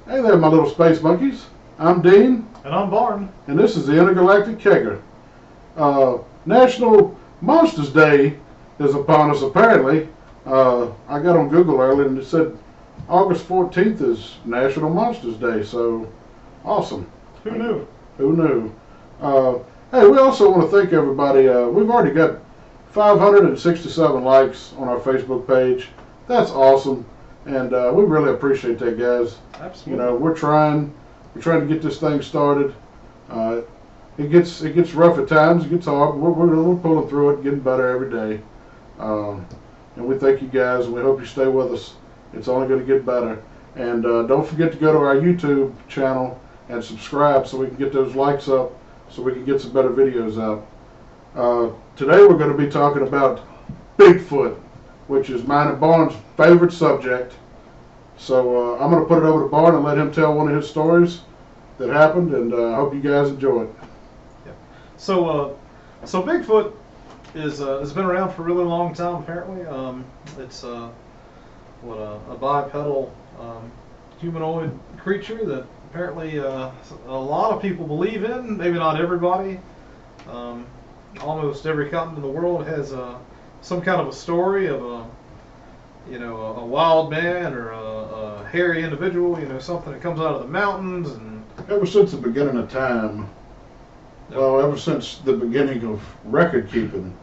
Hey there, my little space monkeys. I'm Dean. And I'm Barn. And this is the Intergalactic Kegger. National Monsters Day is upon us, apparently. I got on Google earlier and it said August 14th is National Monsters Day, so awesome. Who knew? Who knew? Hey, we also want to thank everybody. We've already got 567 likes on our Facebook page. That's awesome. And we really appreciate that, guys. Absolutely. You know, we're trying to get this thing started. It gets rough at times. It gets hard. But we're pulling through it, getting better every day. And we thank you guys, and we hope you stay with us. It's only going to get better. And don't forget to go to our YouTube channel and subscribe so we can get those likes up, so we can get some better videos out. Today we're going to be talking about Bigfoot, which is mine and Barnes' favorite subject. So I'm going to put it over to Barn and let him tell one of his stories that happened, and I hope you guys enjoy it. Yeah. So Bigfoot has been around for a really long time. Apparently, it's a bipedal humanoid creature that apparently a lot of people believe in. Maybe not everybody. Almost every continent in the world has some kind of a story of a wild man or a hairy individual, something that comes out of the mountains. And ever since the beginning of time, well, ever since the beginning of record keeping,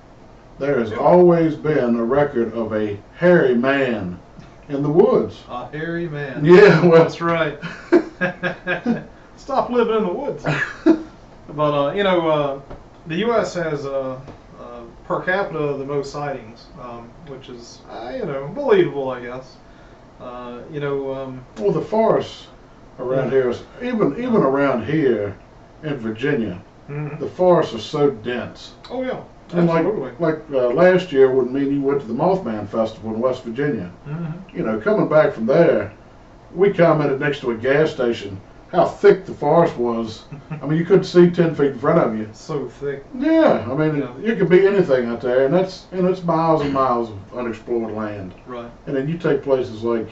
there has always been a record of a hairy man in the woods. A hairy man. Yeah, well, that's right. Stop living in the woods. But the U.S. has per capita the most sightings, which is believable, I guess. Well, the forests around here, even around here in Virginia, the forests are so dense. Oh yeah, and absolutely. like last year when me and you went to the Mothman Festival in West Virginia, coming back from there, we commented next to a gas station how thick the forest was. I mean, you couldn't see 10 feet in front of you. So thick. Yeah, I mean, it could be anything out there, and it's miles and miles of unexplored land. Right. And then you take places like,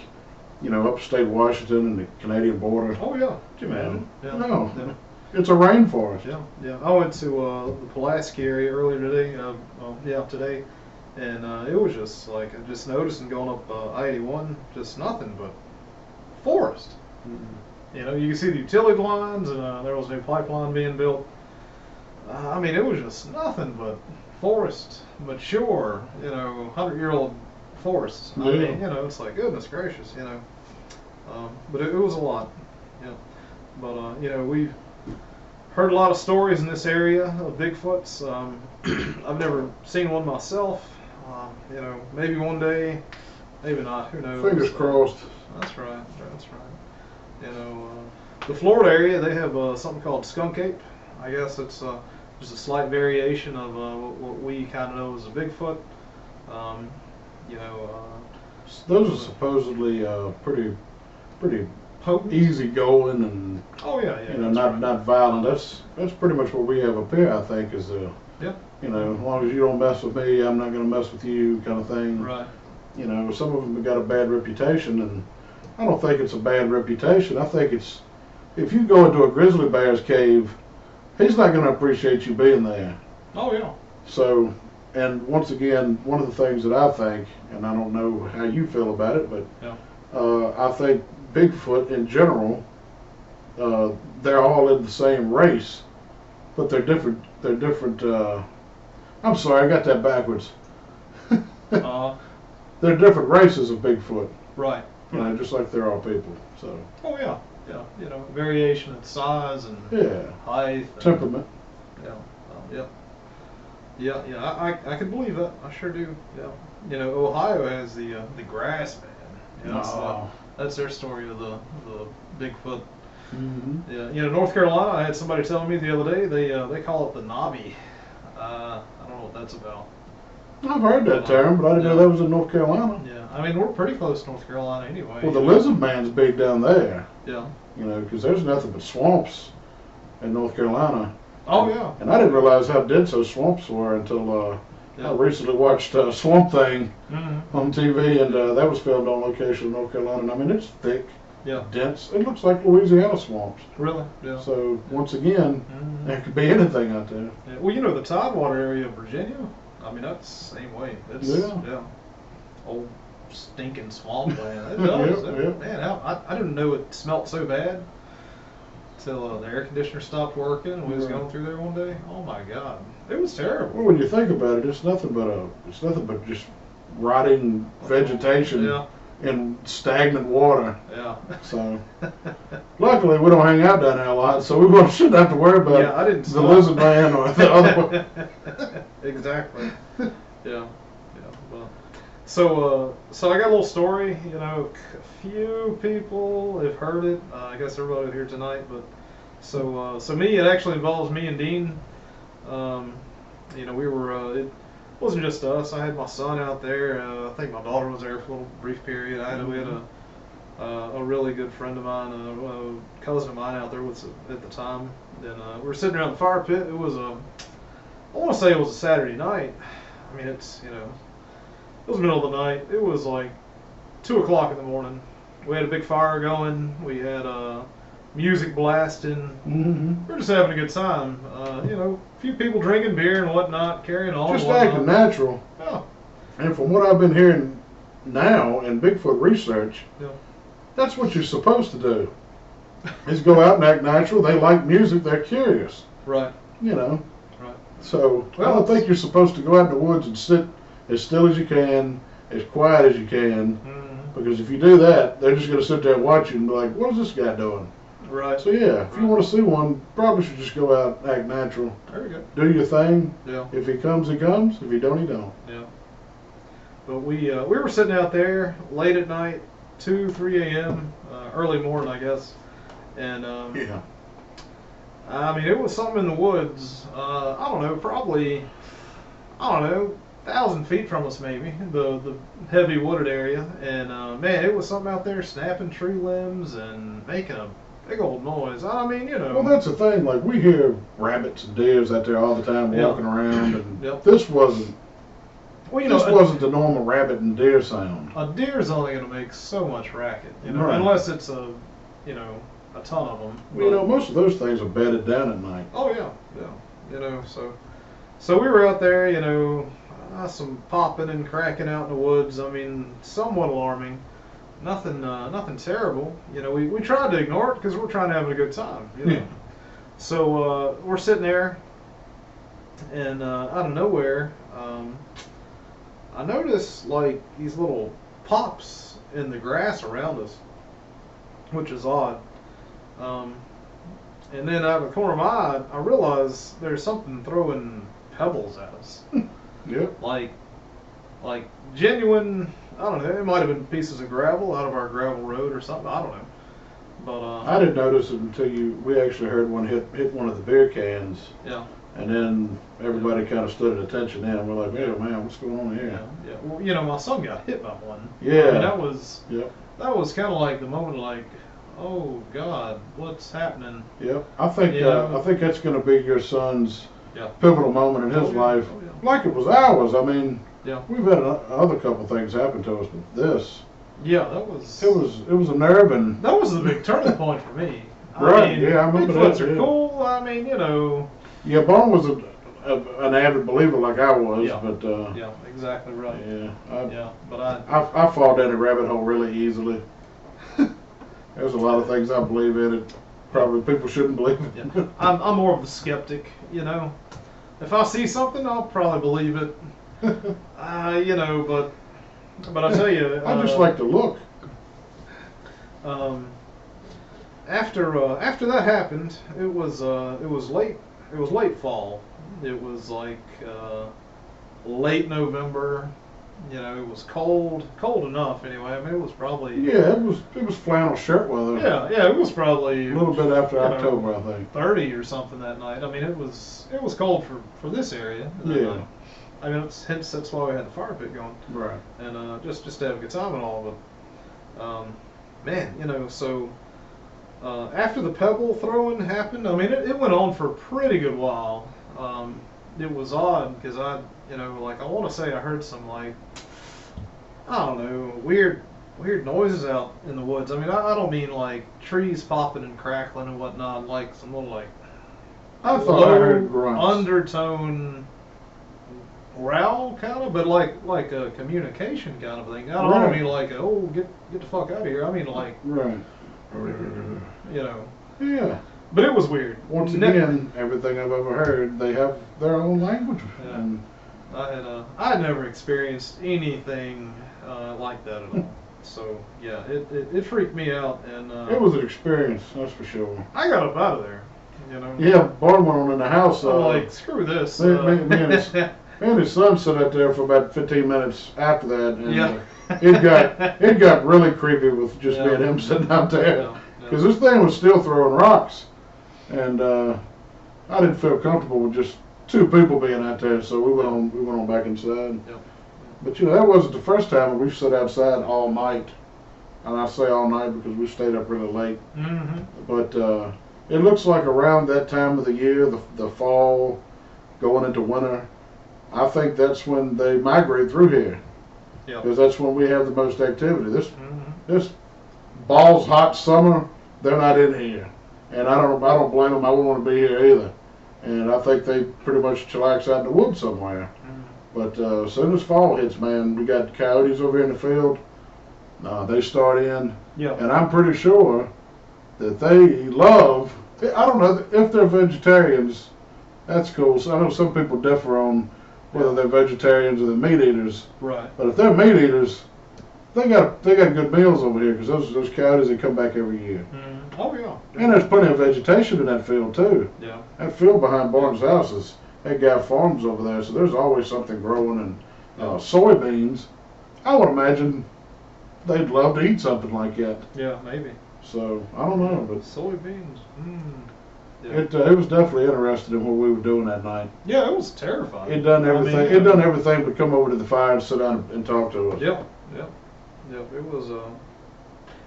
upstate Washington and the Canadian border. Oh yeah, could you imagine? Yeah. No, yeah. It's a rainforest. Yeah, yeah. I went to the Pulaski area earlier today. Today, and it was just like I just noticing going up I-81, just nothing but forest. You can see the utility lines, and there was a new pipeline being built. I mean, it was just nothing but forest, mature, 100-year-old forests. I mean, it's like, goodness gracious, But it was a lot, But, we've heard a lot of stories in this area of Bigfoots. I've never seen one myself. Maybe one day, maybe not, who knows. Fingers crossed. That's right, that's right. The Florida area, they have something called skunk ape. I guess it's just a slight variation of what we kind of know as a Bigfoot. Those are supposedly pretty potent, easy going, and not violent. That's pretty much what we have up here. I think is as long as you don't mess with me, I'm not going to mess with you, kind of thing. Right. Some of them have got a bad reputation, and I don't think it's a bad reputation. I think it's, if you go into a grizzly bear's cave, he's not going to appreciate you being there. Oh yeah. So, and once again, one of the things that I think, and I don't know how you feel about it, but I think Bigfoot in general, they're all in the same race, but they're different. I'm sorry, I got that backwards. They're different races of Bigfoot. Right. Just like there are people. So. Oh yeah, yeah. Variation in size and height, temperament. Yeah. I can believe that. I sure do. Yeah. Ohio has the grass man. That's their story of the Bigfoot. Yeah. North Carolina. I had somebody telling me the other day they call it the knobby. I don't know what that's about. I've heard that term, but I didn't know that was in North Carolina. Yeah, I mean, we're pretty close to North Carolina anyway. Well, the lizard man's big down there. Yeah. Because there's nothing but swamps in North Carolina. Oh, yeah. And I didn't realize how dense those swamps were until I recently watched Swamp Thing on TV, and that was filmed on location in North Carolina. And I mean, it's thick. Yeah. dense. It looks like Louisiana swamps. Really? Yeah. So once again, Mhm. there could be anything out there. Yeah. Well, you know the Tidewater area of Virginia. I mean, that's the same way. It's Yeah. old stinking swampland. It does. Yep, yep. Man, I didn't know it smelled so bad till the air conditioner stopped working and we was Right. going through there one day. Oh my God, it was terrible. Well, when you think about it, it's nothing but just rotting vegetation Yeah. and stagnant water. Yeah. So luckily we don't hang out down there a lot, so we shouldn't have to worry about Yeah, I didn't the stop. lizard man or the other one. Exactly. Yeah. Well, so I got a little story. You know, a few people have heard it. I guess everybody here tonight, but so me, it actually involves me and Dean. You know, we were. It wasn't just us. I had my son out there. I think my daughter was there for a little brief period. We had a really good friend of mine, a cousin of mine out there with us at the time. And we were sitting around the fire pit. It was I want to say it was a Saturday night. I mean, it's, you know, it was the middle of the night. It was like 2 o'clock in the morning. We had a big fire going. We had music blasting. Mm-hmm. We were just having a good time. You know, a few people drinking beer and whatnot, carrying on. Just and whatnot. acting natural. Yeah. And from what I've been hearing now in Bigfoot research, Yeah. that's what you're supposed to do. Is go out and act natural. They like music. They're curious. Right. You know. Right. So I Well, don't think you're supposed to go out in the woods and sit as still as you can, as quiet as you can, Mm-hmm. because if you do that, they're just going to sit there and watch you and be like, "What is this guy doing?" Right. So yeah, if you want to see one, probably should just go out and act natural. There we go. Do your thing. Yeah. If he comes, he comes. If he don't, he don't. Yeah. But we were sitting out there late at night, 2, 3 a.m., early morning, I guess. And Yeah. I mean, it was something in the woods. I don't know, probably, I don't know, 1,000 feet from us, maybe, the heavy wooded area. And man, it was something out there snapping tree limbs and making a big old noise. I mean, you know. Well, that's the thing. Like we hear rabbits and deers out there all the time Yeah. walking around, and Yep. this wasn't. Well, you This know, wasn't the normal rabbit and deer sound. a deer's only going to make so much racket, you know, Right. unless it's a, you know, a ton of them. Well, you know, most of those things are bedded down at night. Oh yeah, you know, so we were out there, you know, some popping and cracking out in the woods. I mean, somewhat alarming. Nothing terrible. You know, we tried to ignore it because we're trying to have a good time. You know? Yeah. So we're sitting there, and out of nowhere, I noticed like these little pops in the grass around us, which is odd. And then out of the corner of my eye, I realized there's something throwing pebbles at us. Yep. Like genuine, I don't know, it might have been pieces of gravel out of our gravel road or something, I don't know. But, I didn't notice it until we actually heard one hit one of the beer cans, yeah, and then everybody kind of stood at attention then, and we're like, "Yeah, man, what's going on yeah, here?" yeah. Well, you know, my son got hit by one. Yeah. I mean, Yep. that was kind of like the moment like, oh God, what's happening? Yep. I think Yeah. I think that's going to be your son's Yeah. pivotal moment in his Oh, yeah. life, Oh, yeah. like it was ours. I mean, Yeah. we've had other couple things happen to us, but this, Yeah, that was. it was a nerve and That was the big turning point for me. Right, I mean, yeah, I remember Bigfoots that, are yeah. cool. I mean, you know. yeah, Bone was an avid believer like I was, Yeah. but Yeah, exactly right. yeah, Yeah, but I. I fall down a rabbit hole really easily. There's a lot of things I believe in it. Probably people shouldn't believe it. Yeah. I'm more of a skeptic, you know. If I see something, I'll probably believe it. You know, but I tell you, I just like to look. After that happened, it was late. It was late fall. It was like late November. You know, it was cold enough anyway. I mean, it was probably Yeah, it was flannel shirt weather. yeah, it was probably A little bit after you know, October, I think. 30 or something that night. I mean, it was cold for this area. Yeah. I mean, hence that's why we had the fire pit going, Right. and just to have a good time and all. But man, you know, so after the pebble throwing happened, I mean, it went on for a pretty good while. It was odd because you know, like I want to say I heard some like I don't know, weird weird noises out in the woods. I mean, I don't mean like trees popping and crackling and whatnot, like some little like I thought I heard grunts. undertone growl kind of, but like a communication kind of thing. I don't mean like oh get the fuck out of here. I mean like right. You know. Yeah. But it was weird. Once again, everything I've ever heard, they have their own language. Yeah. And I had never experienced anything like that at all. So yeah, it freaked me out, and it was an experience, that's for sure. I got up out of there, you know. Yeah, Barn went on in the house. I'm like, screw this. Me and his son sat out there for about 15 minutes after that, and yeah. it got really creepy with just me and him sitting out there, because this thing was still throwing rocks, and I didn't feel comfortable with just two people being out there, so we went on back inside. Yep. But you know, that wasn't the first time we've sat outside all night, and I say all night because we stayed up really late. Mm-hmm. But it looks like around that time of the year, the fall, going into winter, I think that's when they migrate through here, because that's when we have the most activity. This balls hot summer, they're not in here, and I don't blame them. I wouldn't want to be here either, and I think they pretty much chillax out in the woods somewhere. But as soon as fall hits, man, we got coyotes over here in the field. They start in, and I'm pretty sure that they love. I don't know if they're vegetarians. That's cool. So I know some people differ on whether they're vegetarians or they're meat eaters. Right. But if they're meat eaters, they got good meals over here, because those coyotes, they come back every year. Oh yeah. And there's plenty of vegetation in that field too. Yeah. That field behind Barnes' house is. That guy farms over there, so there's always something growing. And soybeans, I would imagine they'd love to eat something like that. Yeah, maybe. So I don't know, but soybeans. Yeah. It was definitely interesting in what we were doing that night. Yeah, it was terrifying. It done everything. It done everything but come over to the fire and sit down and talk to us. Yeah.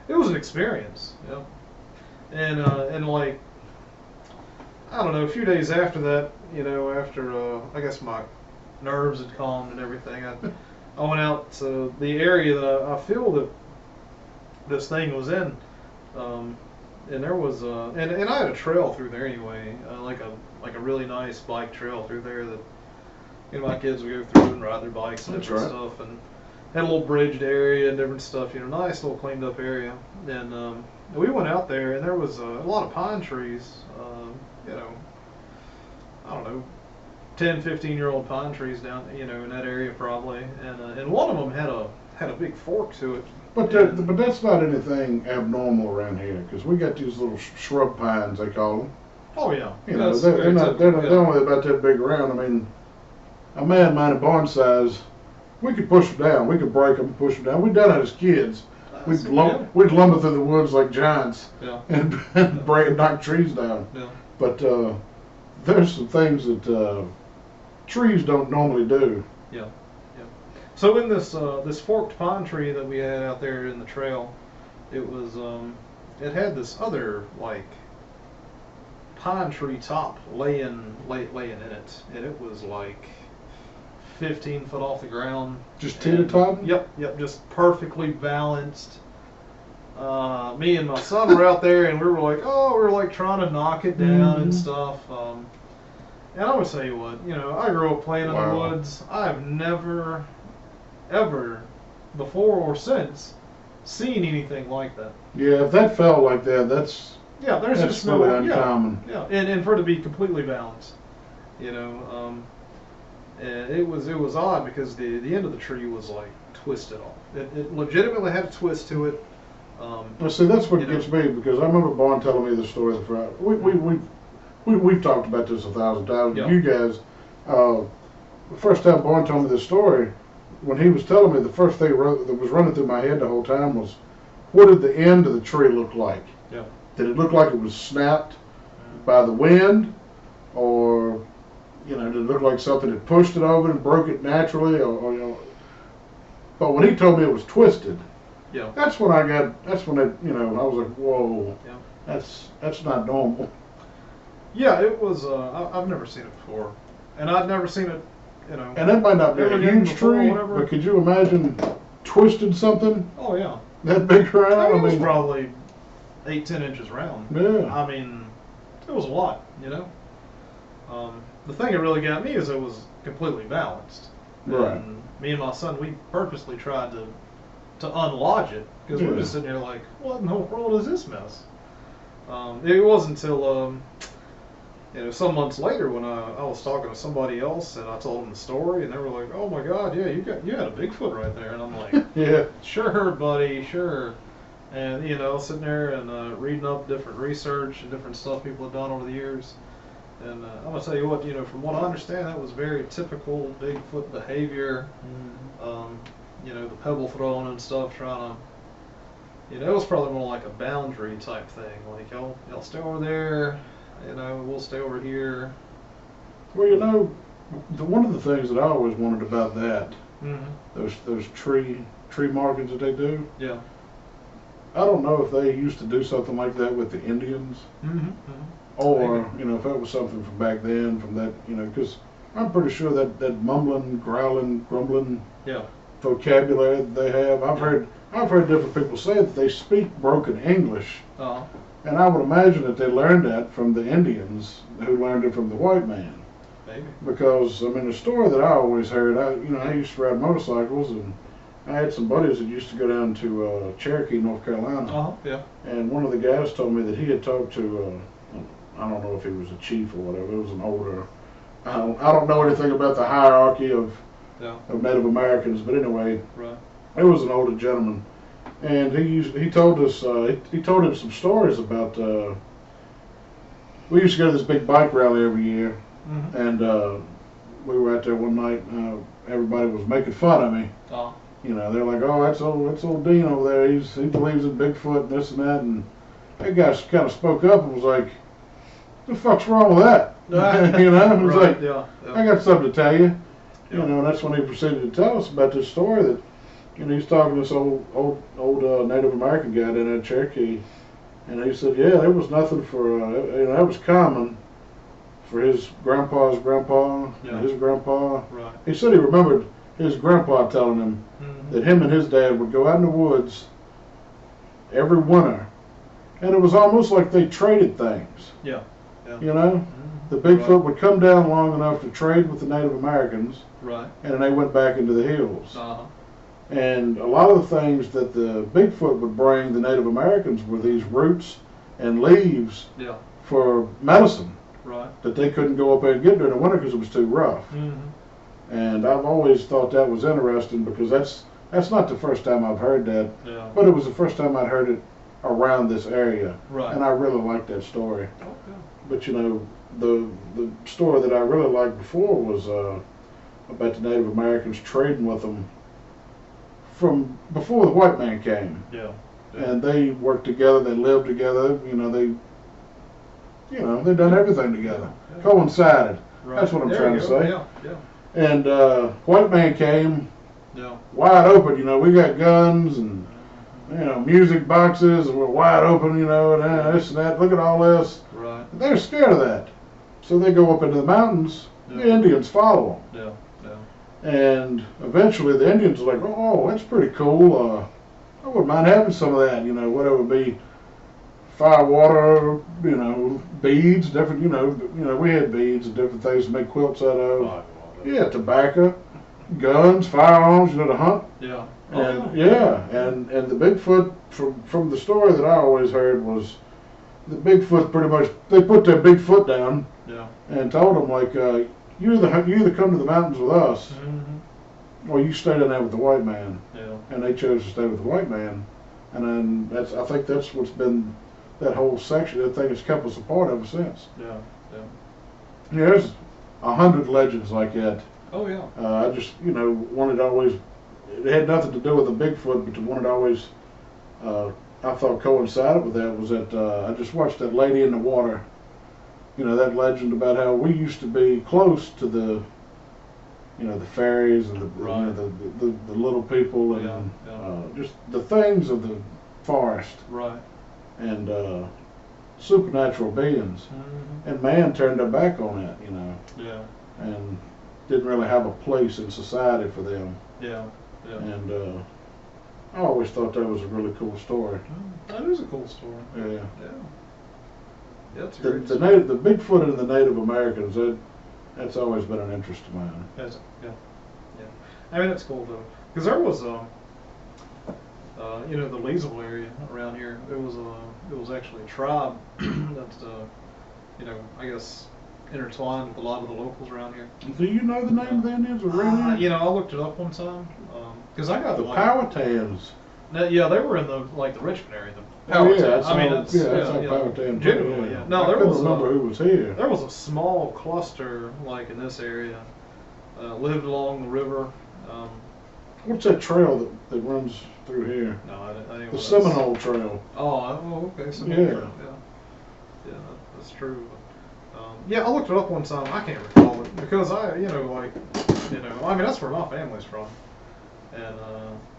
It was an experience. Yeah. And like, I don't know, a few days after that, you know, after I guess my nerves had calmed and everything, I went out to the area that I feel that this thing was in, and there was and I had a trail through there anyway, like a really nice bike trail through there that, you know, my kids would go through and ride their bikes and different stuff, and had a little bridged area and different stuff, you know, nice little cleaned up area, and we went out there and there was a lot of pine trees. You know, I don't know, 10, 15-year-old pine trees down, you know, in that area probably, and one of them had a big fork to it. But that's not anything abnormal around here, because we got these little shrub pines, they call them. Oh yeah. You know, they're only about that big around. I mean, a man mine of barn size, we could push them down, we could break them, push them down. We'd done it as kids. We'd lumber through the woods like giants, and knock trees down. Yeah. But there's some things that trees don't normally do. Yeah, yeah. So in this forked pine tree that we had out there in the trail, it was it had this other like pine tree top laying in it, and it was like 15 foot off the ground. Just teeter-totter? Yep, just perfectly balanced. Me and my son were out there, and we were like trying to knock it down and stuff. And I'm gonna tell you what, you know, I grew up playing in the woods. I've never, ever, before or since, seen anything like that. Yeah, if that fell like that, there's just really no uncommon. Yeah, and for it to be completely balanced, you know, and it was odd because the end of the tree was like twisted off. It legitimately had a twist to it. Well, see, that's what gets me, because I remember Barn telling me the story the Friday. We've talked about this 1,000 times. Yeah. You guys, the first time Barn told me this story, when he was telling me, the first thing that was running through my head the whole time was, what did the end of the tree look like? Yeah. Did it look like it was snapped by the wind, or did it look like something had pushed it over and broke it naturally, or you know? But when he told me it was twisted, that's when I was like, whoa, that's not normal. Yeah, it was. I've never seen it before, and I'd never seen it, you know. And that might not be a huge tree, but could you imagine twisted something? Oh yeah. That big round? It was probably 8-10 inches round. Yeah. I mean, it was a lot, you know. The thing that really got me is it was completely balanced. Right. And me and my son, we purposely tried to unlodge it because we were just sitting there like, what in the world is this mess? It wasn't until some months later when I was talking to somebody else and I told them the story and they were like, oh my God, yeah, you had a Bigfoot right there, and I'm like, yeah, sure, buddy, sure. And sitting there and reading up different research and different stuff people have done over the years. And I'm gonna tell you what, from what I understand, that was very typical Bigfoot behavior. The pebble throwing and stuff, trying to, it was probably more like a boundary type thing. Like, y'all stay over there, we'll stay over here. Well, one of the things that I always wondered about that, Mm-hmm. those tree markings that they do. Yeah. I don't know if they used to do something like that with the Indians, Mm-hmm. or if that was something from back then, from that, because I'm pretty sure that mumbling, growling, grumbling Yeah. vocabulary that they have. I've heard different people say that they speak broken English, Uh-huh. and I would imagine that they learned that from the Indians who learned it from the white man. Maybe. Because the story that I always heard, I used to ride motorcycles, and I had some buddies that used to go down to Cherokee, North Carolina. Uh-huh. Yeah. And one of the guys told me that he had talked to, I don't know if he was a chief or whatever. It was an older. I don't know anything about the hierarchy of Native Americans, but anyway, Right. it was an older gentleman, and he told us he told him some stories about. We used to go to this big bike rally every year, Mm-hmm. and we were out there one night. Everybody was making fun of me. Uh-huh. They're like, "Oh, that's old Dean over there. He believes in Bigfoot and this and that." And that guy kind of spoke up and was like, "The fuck's wrong with that?" It was Right. like, Yeah. "I got something to tell you." Yeah. And that's when he proceeded to tell us about this story that, he's talking to this old Native American guy down at Cherokee, and he said, "Yeah, there was nothing for that was common for his grandpa's grandpa and his grandpa." Right. He said he remembered his grandpa telling him that him and his dad would go out in the woods every winter, and it was almost like they traded things. Yeah. The Bigfoot would come down long enough to trade with the Native Americans, Right. and then they went back into the hills. Uh-huh. And a lot of the things that the Bigfoot would bring the Native Americans were these roots and leaves Yeah. for medicine Right. that they couldn't go up there and get during the winter because it was too rough. Mm-hmm. And I've always thought that was interesting because that's not the first time I've heard that, Yeah. but it was the first time I'd heard it around this area, Right. and I really liked that story. Okay. But the story that I really liked before was about the Native Americans trading with them from before the white man came, Yeah. and they worked together, they lived together, they done everything together, Yeah. Coincided. Right. That's what I'm There trying you to go. say. Yeah. Yeah. And white man came Yeah. wide open. We got guns and music boxes, and we're wide open. And this and that. Look at all this. Right. They're scared of that, so they go up into the mountains. Yeah. The Indians follow Yeah. Yeah. them, and eventually the Indians are like, "Oh, that's pretty cool. I wouldn't mind having some of that. Whatever it be, fire, water, beads, different. We had beads and different things to make quilts out of. Yeah, tobacco, guns, firearms. To hunt." Yeah. And and the Bigfoot from the story that I always heard was the Bigfoot pretty much they put their big foot down Yeah. and told them like you either come to the mountains with us Mm-hmm. or you stay down there with the white man, Yeah. and they chose to stay with the white man, and then I think that's what's been that whole section. That thing has kept us apart ever since. Yeah. Yeah. There's 100 legends like that. Oh yeah. I just wanted to always. It had nothing to do with the Bigfoot, but the one that always I thought coincided with that was that I just watched that Lady in the Water. That legend about how we used to be close to the fairies and Right. the little people and Yeah. just the things of the forest Right. and supernatural beings. Mm-hmm. And man turned their back on that, Yeah. and didn't really have a place in society for them. Yeah. Yeah. And I always thought that was a really cool story. That is a cool story. Yeah. Yeah. Yeah, it's a great The story. the Bigfoot and the Native Americans, that's always been an interest of mine. Yeah. Yeah. I mean, it's cool though, because there was you know, the Leesville area around here. It was actually a tribe that's you know, I guess intertwined with a lot of the locals around here. Do you know the name of the Indians around here? You know, I looked it up one time because I got The like, Powhatans. Yeah, they were in the Richmond area. The Oh, yeah, Powhatan. that's I mean, all, that's that's all Powhatan. Genuinely, yeah. No, I there couldn't was remember who was here. there was a small cluster like in this area. Lived along the river. What's that trail that runs through here? No, I didn't know The that. Seminole Trail. Oh, okay. Seminole Yeah. Trail, yeah, that's true. Yeah, I looked it up one time. I can't recall it because I mean, that's where my family's from,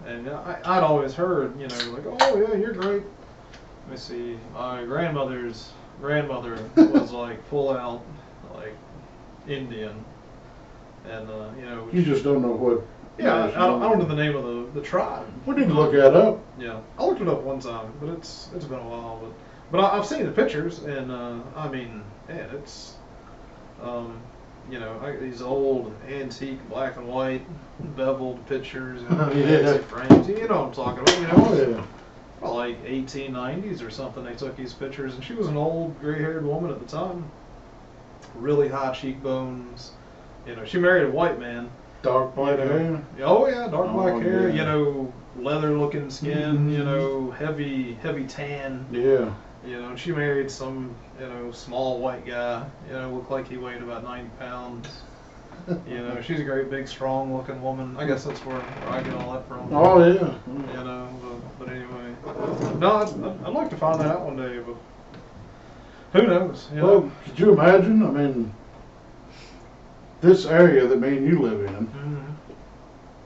and I'd always heard, you know, like, oh yeah, you're great. Let me see, my grandmother's grandmother was like full out like Indian, and you know. You just don't know what. Yeah, I don't know the name of the tribe. We need to look that up. Yeah, I looked it up one time, but it's been a while. But I've seen the pictures, and I mean, man, it's you know, these old antique black and white beveled pictures, you know, Yeah. fancy frames. You know what I'm talking about? You know, Oh yeah. well, like 1890s or something. They took these pictures, and she was an old gray-haired woman at the time, really high cheekbones. You know, she married a white man. Dark black hair. Oh yeah, dark black Oh, hair. yeah. You know, leather-looking skin. Mhm. You know, heavy tan. Yeah. You know, she married some, you know, small white guy. You know, looked like he weighed about 90 pounds. You know, she's a great, big, strong-looking woman. I guess that's where I get all that from. Oh yeah. You know, but anyway, no, I'd like to find that out one day, but who knows? You know? Well, could you imagine? I mean, this area that me and you live in, Mhm.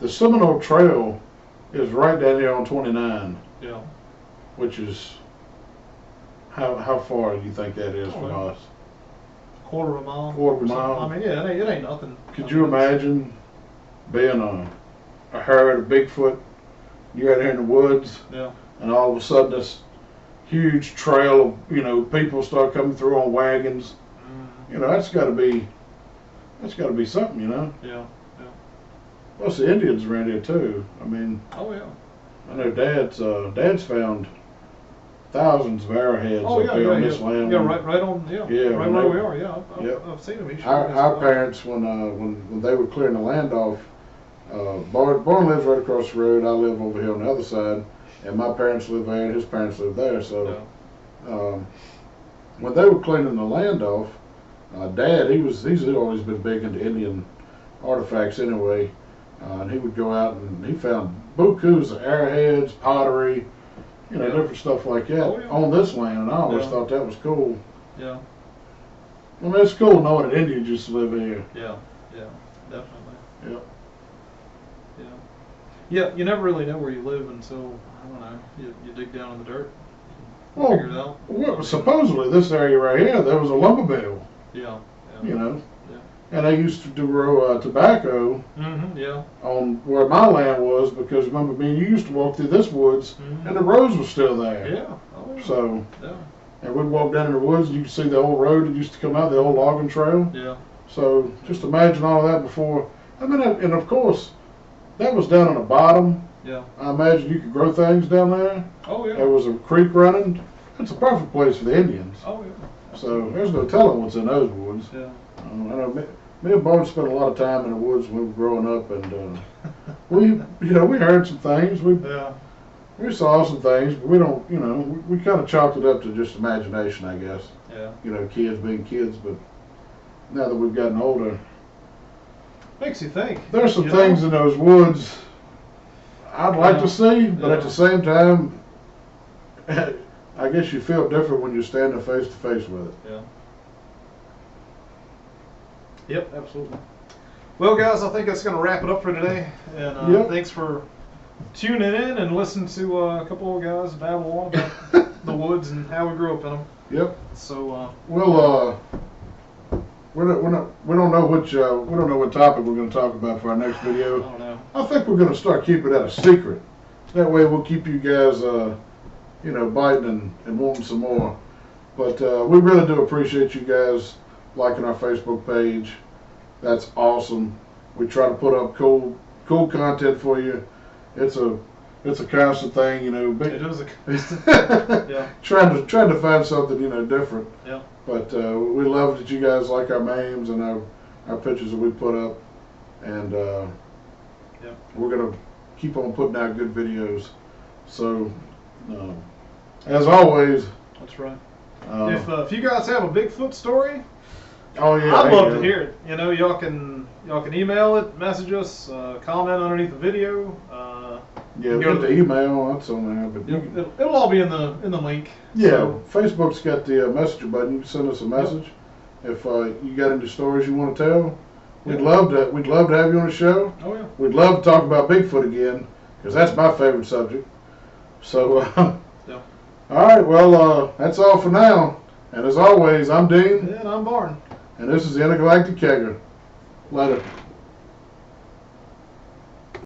the Seminole Trail is right down here on 29, Yeah. which is how far do you think that is from well, us? Quarter of a mile. Quarter of a or something. mile. I mean, yeah, it ain't nothing. Could you imagine being a herd of Bigfoot? You're out here in the woods, Yeah. and all of a sudden this huge trail of, you know, people start coming through on wagons. Mhm. You know, that's got to be something, you know. Yeah. Plus the Indians around here too. I mean, Oh yeah. I know Dad's found thousands of arrowheads Oh up yeah, here yeah, on this yeah. land. Yeah, right on. Yeah. Yeah, Right when where they- we are. Yeah. Yep. I've seen them. He showed Our, me our stuff. parents, when they were clearing the land off, Barn lives right across the road. I live over here on the other side, and my parents live there, and his parents live there. So, when they were cleaning the land off, Dad, he's always been big into Indian artifacts anyway, and he would go out and he found bukus of arrowheads, pottery, you know, Yeah. different stuff like that Oh, yeah. on this land, and I always Yeah. thought that was cool. Yeah. I mean, it's cool knowing that Indians used to live here. Yeah. Yeah. Definitely. Yep. Yeah. Yeah. You never really know where you live until, I don't know, you dig down in the dirt. Well, Figure it out. Well, supposedly this area right here, there was a lumber mill, Yeah. you know, Yeah. and they used to grow tobacco Mm-hmm. Yeah. on where my land was, because remember, me and you used to walk through this woods, Mhm. and the roads were still there. Yeah. Oh, yeah. So, Yeah. and we'd walk down in the woods, and you could see the old road that used to come out, the old logging trail. Yeah. So, just imagine all of that before. I mean, and of course, that was down on the bottom. Yeah. I imagine you could grow things down there. Oh yeah. There was a creek running. It's a perfect place for the Indians. Oh yeah. So there's no telling what's in those woods. Yeah. I know me and Bart spent a lot of time in the woods when we were growing up, and we heard some things, Yeah. we saw some things, but we don't, we kind of chalked it up to just imagination, I guess. Yeah. Kids being kids, but now that we've gotten older, Makes you think. there's some you things know? in those woods I'd like Yeah. to see, but Yeah. at the same time, I guess you feel different when you're standing face to face with it. Yeah. Yep, absolutely. Well, guys, I think that's going to wrap it up for today. And Yep. thanks for tuning in and listening to a couple of guys babble on about the woods and how we grew up in them. Yep. So, Well, we don't know what topic we're going to talk about for our next I video. don't know. I think we're going to start keeping that a secret. That way we'll keep you guys, biting and wanting some more. But we really do appreciate you guys liking our Facebook page. That's awesome. We try to put up cool content for you. It's a constant thing, It is a yeah. trying to find something, different. Yeah. But we love that you guys like our memes and our pictures that we put up, and we're gonna keep on putting out good videos. So, as always, that's right. If you guys have a Bigfoot story, oh yeah, I'd love to hear it. Y'all can email it, message us, comment underneath the video. Yeah, get the email. That's on there, but it'll all be in the link. Yeah, so. Facebook's got the messenger button. You can send us a message if you got any stories you want to tell. We'd love to have you on the show. Oh yeah. We'd love to talk about Bigfoot again because that's my favorite subject. So, all right. Well, that's all for now. And as always, I'm Dean. And I'm Barn. And this is the Intergalactic Kegger. Later.